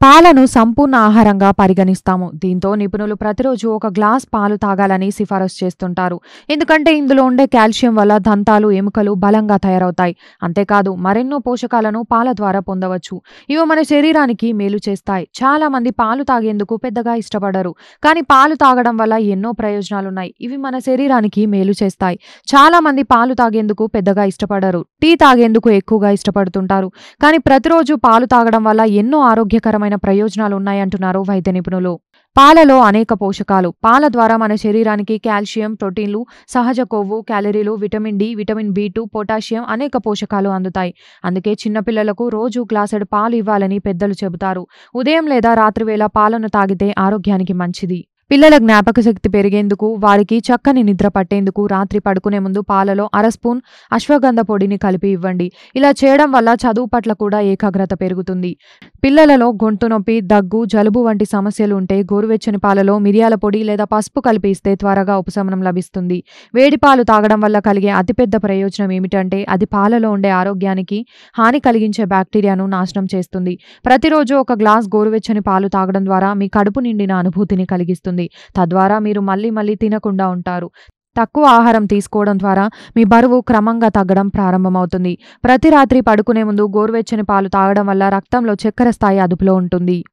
పాలను సంపూర్ణ ఆహారంగా పరిగణిస్తాము. దీంతో నిపుణులు ప్రతిరోజు ఒక గ్లాస్ పాలు తాగాలని సిఫారసు చేస్తుంటారు. ఎందుకంటే ఇందులో ఉండే కాల్షియం వల్ల దంతాలు, ఎముకలు బలంగా తయారవుతాయి. అంతేకాదు మరెన్నో పోషకాలను పాల ద్వారా పొందవచ్చు. ఇవి మన శరీరానికి మేలు చేస్తాయి. చాలా మంది పాలు తాగేందుకు పెద్దగా ఇష్టపడరు. కానీ పాలు తాగడం వల్ల ఎన్నో ప్రయోజనాలున్నాయి. ఇవి మన శరీరానికి మేలు చేస్తాయి. చాలా మంది పాలు తాగేందుకు పెద్దగా ఇష్టపడరు. టీ తాగేందుకు ఎక్కువగా ఇష్టపడుతుంటారు. కానీ ప్రతిరోజు పాలు తాగడం వల్ల ఎన్నో ఆరోగ్యకరమైన ప్రయోజనాలు ఉన్నాయంటున్నారు వైద్య నిపుణులు. పాలలో అనేక పోషకాలు. పాల ద్వారా మన శరీరానికి కాల్షియం, ప్రోటీన్లు, సహజ కొవ్వు, క్యాలరీలు, విటమిన్ డి, విటమిన్ బి2, పొటాషియం అనేక పోషకాలు అందుతాయి. అందుకే చిన్నపిల్లలకు రోజు గ్లాసెడు పాలు ఇవ్వాలని పెద్దలు చెబుతారు. ఉదయం లేదా రాత్రి వేళ పాలను తాగితే ఆరోగ్యానికి మంచిది. పిల్లల జ్ఞాపక శక్తి పెరిగేందుకు, వారికి చక్కని నిద్ర పట్టేందుకు రాత్రి పడుకునే ముందు పాలలో అర స్పూన్ అశ్వగంధ పొడిని కలిపి ఇవ్వండి. ఇలా చేయడం వల్ల చదువు పట్ల కూడా ఏకాగ్రత పెరుగుతుంది. పిల్లలలో గొంతు నొప్పి, దగ్గు, జలుబు వంటి సమస్యలు ఉంటే గోరువెచ్చని పాలలో మిరియాల పొడి లేదా పసుపు కలిపి ఇస్తే త్వరగా ఉపశమనం లభిస్తుంది. వేడి పాలు తాగడం వల్ల కలిగే అతిపెద్ద ప్రయోజనం ఏమిటంటే అది పాలలో ఉండే ఆరోగ్యానికి హాని కలిగించే బ్యాక్టీరియాను నాశనం చేస్తుంది. ప్రతిరోజు ఒక గ్లాస్ గోరువెచ్చని పాలు తాగడం ద్వారా మీ కడుపు నిండిన అనుభూతిని కలిగిస్తుంది. తద్వారా మీరు మళ్ళీ మళ్ళీ తినకుండా ఉంటారు. తక్కువ ఆహారం తీసుకోవడం ద్వారా మీ బరువు క్రమంగా తగ్గడం ప్రారంభమవుతుంది. ప్రతి రాత్రి పడుకునే ముందు గోరువెచ్చని పాలు తాగడం వల్ల రక్తంలో చక్కెర స్థాయి అదుపులో ఉంటుంది.